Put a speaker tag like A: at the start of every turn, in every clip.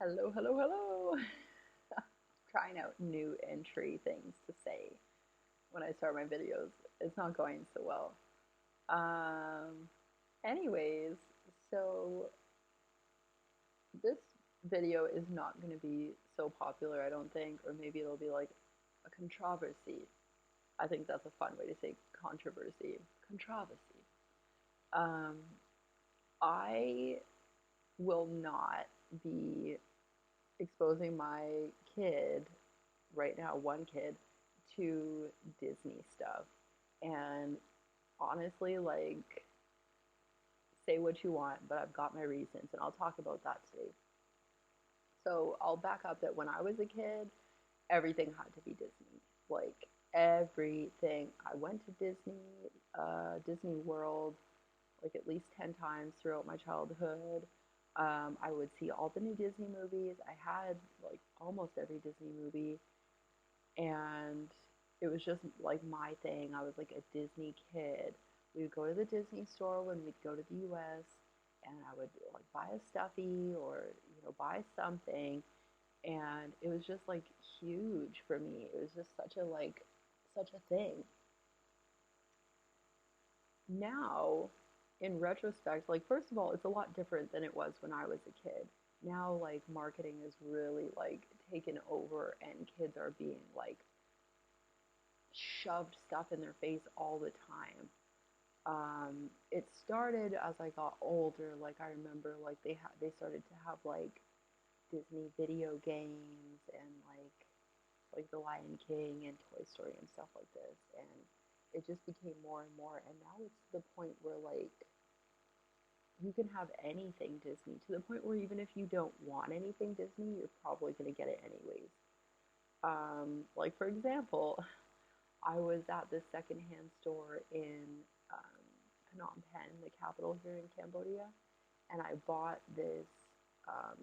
A: Hello, hello, hello. Trying out new entry things to say when I start my videos. It's not going so well. Um, anyways, so this video is not going to be so popular, I don't think, or maybe it'll be like a controversy. I think that's a fun way to say controversy. Controversy. Um, I will not be exposing my kid right now, one kid, to Disney stuff. And honestly, like, say what you want, but I've got my reasons, and I'll talk about that today. So I'll back up that when I was a kid, everything had to be Disney. Like, everything. I went to Disney World, like at least 10 times throughout my childhood. I would see all the new Disney movies. I had like almost every Disney movie, and it was just like my thing. I was like a Disney kid. We would go to the Disney store when we'd go to the US, and I would like buy a stuffy or buy something, and it was just like huge for me. It was just such a thing. Now, in retrospect, like first of all, it's a lot different than it was when I was a kid. Now like marketing is really like taken over, and kids are being like shoved stuff in their face all the time. It started as I got older. Like I remember, like they started to have like Disney video games and like The Lion King and Toy Story and stuff like this, and it just became more and more. And now it's to the point where like you can have anything Disney, to the point where even if you don't want anything Disney, you're probably gonna get it anyways. Like for example, I was at this secondhand store in um, Phnom Penh, the capital here in Cambodia, and I bought this um,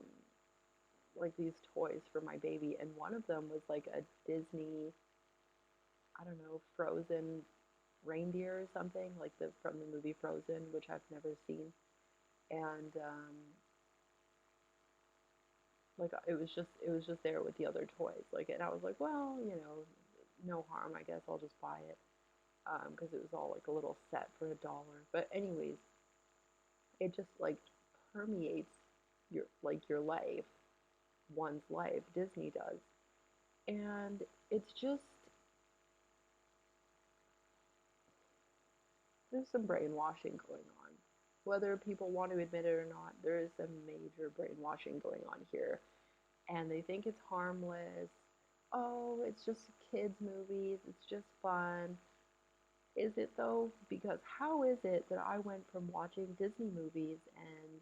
A: like these toys for my baby, and one of them was like a Disney, I don't know, Frozen reindeer or something, like the from the movie Frozen, which I've never seen, and like it was just there with the other toys, like, and I was like, well, no harm, I guess I'll just buy it because it was all like a little set for $1. But anyways, it just like permeates your life, one's life. Disney does, and it's just there's some brainwashing going on. Whether people want to admit it or not, there is some major brainwashing going on here, and they think it's harmless. Oh, it's just kids' movies. It's just fun. Is it though? Because how is it that I went from watching Disney movies and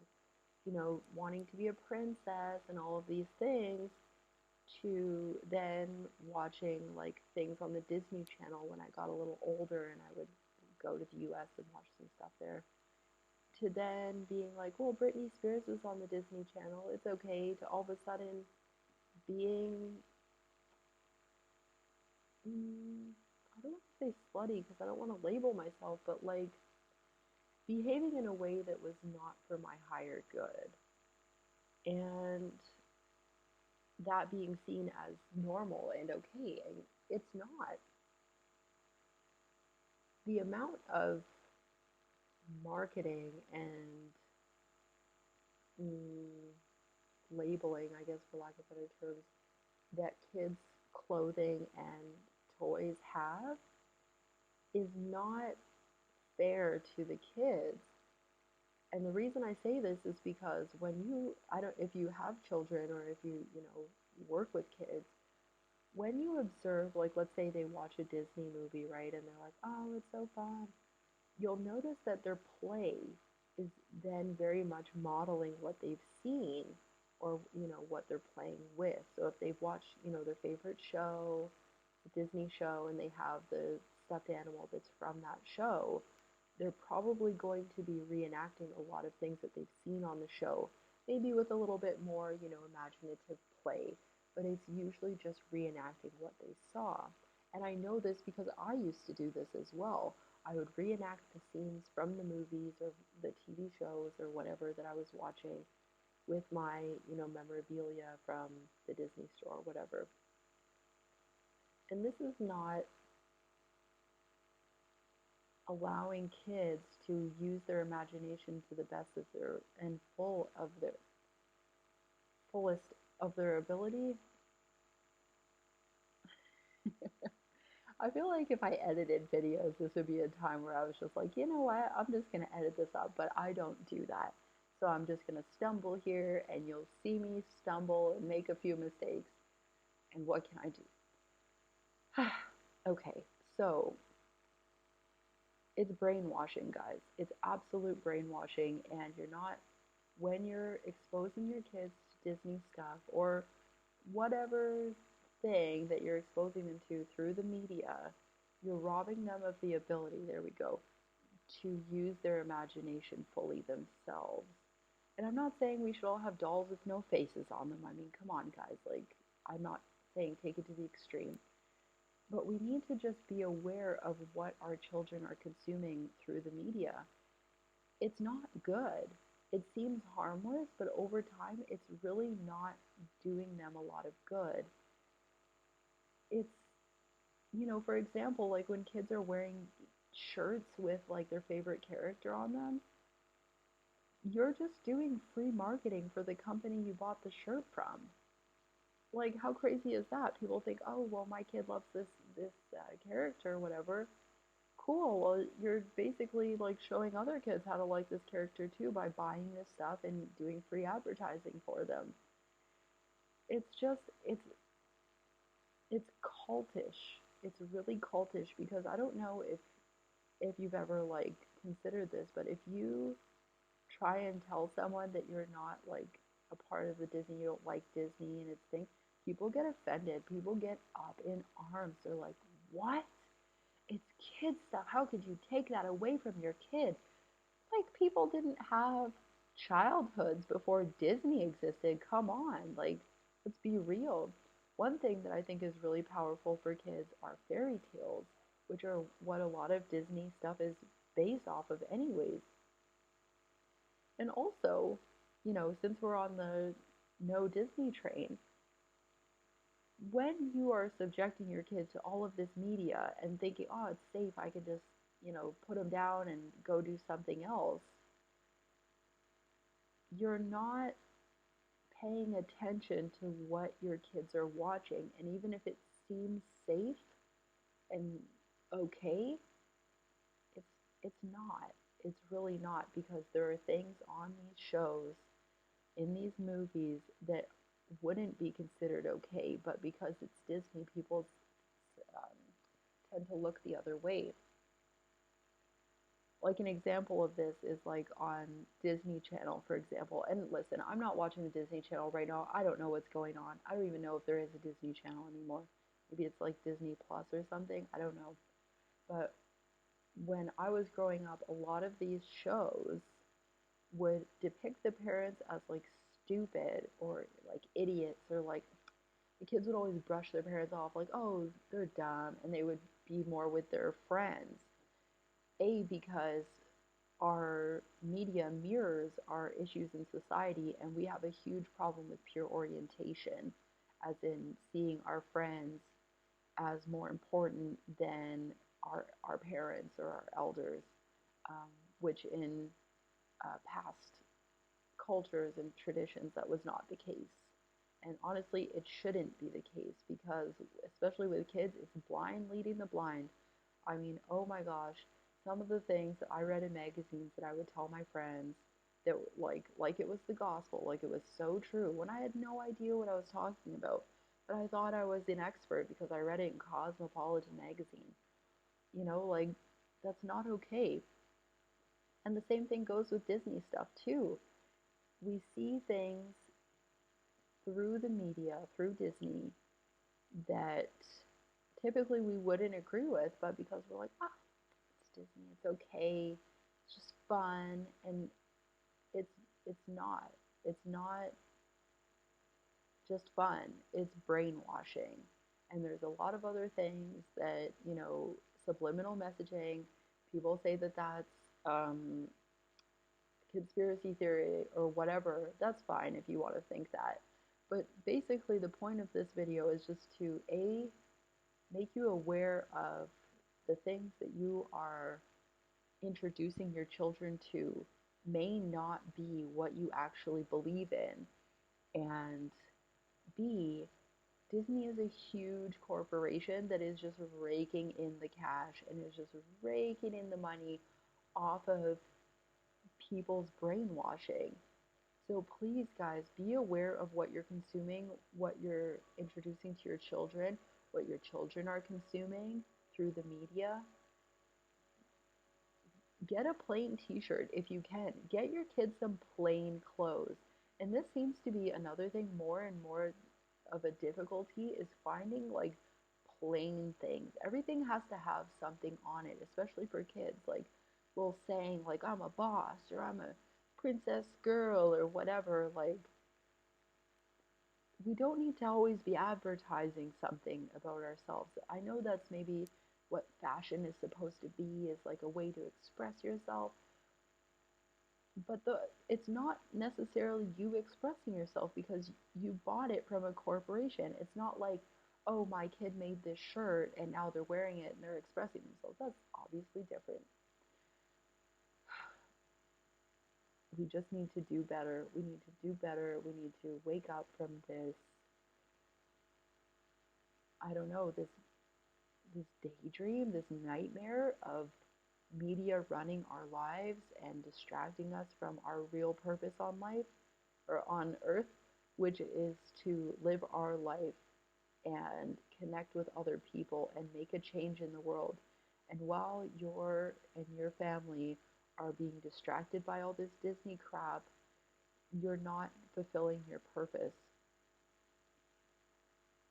A: wanting to be a princess and all of these things to then watching like things on the Disney Channel when I got a little older and I would go to the US and watch some stuff there, to then being like, well, Britney Spears was on the Disney Channel, it's okay, to all of a sudden being, I don't want to say slutty because I don't want to label myself, but like behaving in a way that was not for my higher good. And that being seen as normal and okay. And it's not. The amount of marketing and mm, labeling, I guess for lack of better terms, that kids' clothing and toys have is not fair to the kids. And the reason I say this is because when I don't, if you have children or if you work with kids, when you observe, like, let's say they watch a Disney movie, right, and they're like, oh, it's so fun, you'll notice that their play is then very much modeling what they've seen, or what they're playing with. So if they've watched their favorite show, a Disney show, and they have the stuffed animal that's from that show, they're probably going to be reenacting a lot of things that they've seen on the show, maybe with a little bit more imaginative play, but it's usually just reenacting what they saw. And I know this because I used to do this as well. I would reenact the scenes from the movies or the TV shows or whatever that I was watching,
B: with my, memorabilia from the Disney store, whatever. And this is not allowing kids to use their imagination to the best of their and full of their fullest of their ability. I feel like if I edited videos, this would be a time where I was just like, you know what, I'm just going to edit this up, but I don't do that. So I'm just going to stumble here and you'll see me stumble and make a few mistakes. And what can I do? Okay, so it's brainwashing, guys. It's absolute brainwashing, and you're not, when you're exposing your kids to Disney stuff or whatever thing that you're exposing them to through the media, you're robbing them of the ability, there we go, to use their imagination fully themselves. And I'm not saying we should all have dolls with no faces on them. I mean, come on, guys. Like, I'm not saying take it to the extreme. But we need to just be aware of what our children are consuming through the media. It's not good. It seems harmless, but over time, it's really not doing them a lot of good. It's, for example, like when kids are wearing shirts with like their favorite character on them, you're just doing free marketing for the company you bought the shirt from. Like, how crazy is that? People think, oh, well, my kid loves this character or whatever. Cool. Well, you're basically like showing other kids how to like this character too by buying this stuff and doing free advertising for them. It's just it's cultish. It's really cultish because I don't know if you've ever like considered this, but if you try and tell someone that you're not like a part of the Disney, you don't like Disney and its thing, people get offended. People get up in arms. They're like, "What? It's kid stuff. How could you take that away from your kid?" Like people didn't have childhoods before Disney existed. Come on, like let's be real. One thing that I think is really powerful for kids are fairy tales, which are what a lot of Disney stuff is based off of anyways. And also, since we're on the no Disney train, when you are subjecting your kids to all of this media and thinking, oh, it's safe, I can just, put them down and go do something else, you're not paying attention to what your kids are watching. And even if it seems safe and okay, it's it's not. It's really not because there are things on these shows, in these movies that wouldn't be considered okay, but because it's Disney, people um, tend to look the other way. Like an example of this is like on Disney Channel, for example. And listen, I'm not watching the Disney Channel right now. I don't know what's going on. I don't even know if there is a Disney Channel anymore. Maybe it's like Disney Plus or something. I don't know. But when I was growing up, a lot of these shows would depict the parents as like stupid or like idiots or like the kids would always brush their parents off like, oh, they're dumb, and they would be more with their friends. A, because our media mirrors our issues in society, and we have a huge problem with pure orientation, as in seeing our friends as more important than our parents or our elders, um, which in past cultures and traditions that was not the case. And honestly, it shouldn't be the case because, especially with kids, it's blind leading the blind. I mean, oh my gosh, some of the things that I read in magazines that I would tell my friends that like it was the gospel, like it was so true when I had no idea what I was talking about. But I thought I was an expert because I read it in Cosmopolitan magazine. Like that's not okay. And the same thing goes with Disney stuff too. We see things through the media, through Disney, that typically we wouldn't agree with, but because we're like, ah, it's Disney, it's okay, it's just fun, and it's it's not. It's not just fun. It's brainwashing, and there's a lot of other things that subliminal messaging. People say that that's conspiracy theory or whatever, that's fine if you want to think that. But basically, the point of this video is just to A, make you aware of the things that you are introducing your children to may not be what you actually believe in. And B, Disney is a huge corporation that is just raking in the cash and is just raking in the money off of people's brainwashing. So please, guys, be aware of what you're consuming, what you're introducing to your children, what your children are consuming through the media. Get a plain t-shirt if you can. Get your kids some plain clothes. And this seems to be another thing, more and more of a difficulty is finding like plain things. Everything has to have something on it, especially for kids. Like little saying like I'm a boss or I'm a princess girl or whatever. Like we don't need to always be advertising something about ourselves. I know that's maybe what fashion is supposed to be, is like a way to express yourself, but it's not necessarily you expressing yourself because you bought it from a corporation. It's not like, oh, my kid made this shirt and now they're wearing it and they're expressing themselves. That's obviously different. We just need to do better. We need to do better. We need to wake up from this, I don't know, this daydream, this nightmare of media running our lives and distracting us from our real purpose on life or on earth, which is to live our life and connect with other people and make a change in the world. And while you and your family are being distracted by all this Disney crap, you're not fulfilling your purpose.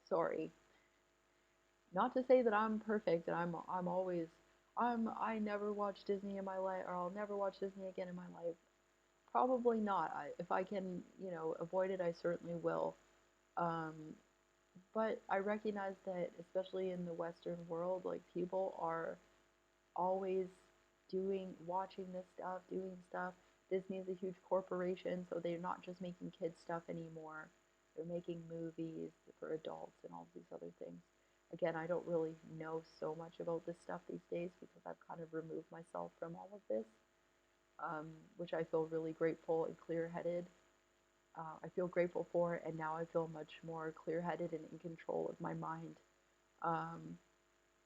B: Sorry. Not to say that I'm perfect and I'm always I never watch Disney in my life, or I'll never watch Disney again in my life. Probably not. If I can, avoid it, I certainly will. Um, but I recognize that, especially in the Western world, like people are always watching this stuff, doing stuff. Disney is a huge corporation, so they're not just making kids stuff anymore. They're making movies for adults and all these other things. Again, I don't really know so much about this stuff these days because I've kind of removed myself from all of this, which I feel really grateful and clear-headed. I feel grateful for, and now I feel much more clear-headed and in control of my mind. Um,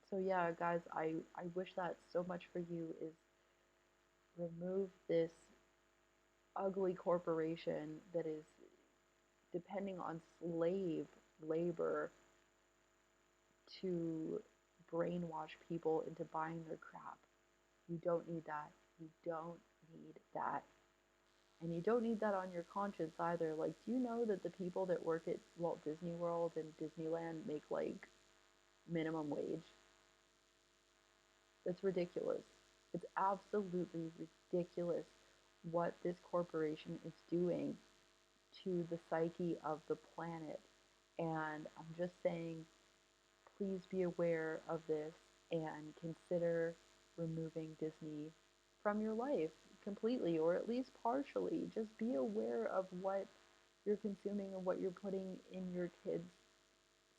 B: so yeah, guys, I wish that so much for you is remove this ugly corporation that is depending on slave labor to brainwash people into buying their crap. You don't need that. You don't need that. And you don't need that on your conscience either. Like, do you know that the people that work at Walt Disney World and Disneyland make like minimum wage? That's ridiculous. It's absolutely ridiculous what this corporation is doing to the psyche of the planet. And I'm just saying, please be aware of this and consider removing Disney from your life completely, or at least partially. Just be aware of what you're consuming and what you're putting in your kids'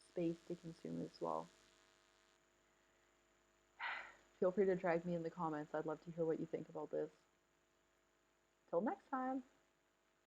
B: space to consume as well. Feel free to drag me in the comments. I'd love to hear what you think about this. Till next time.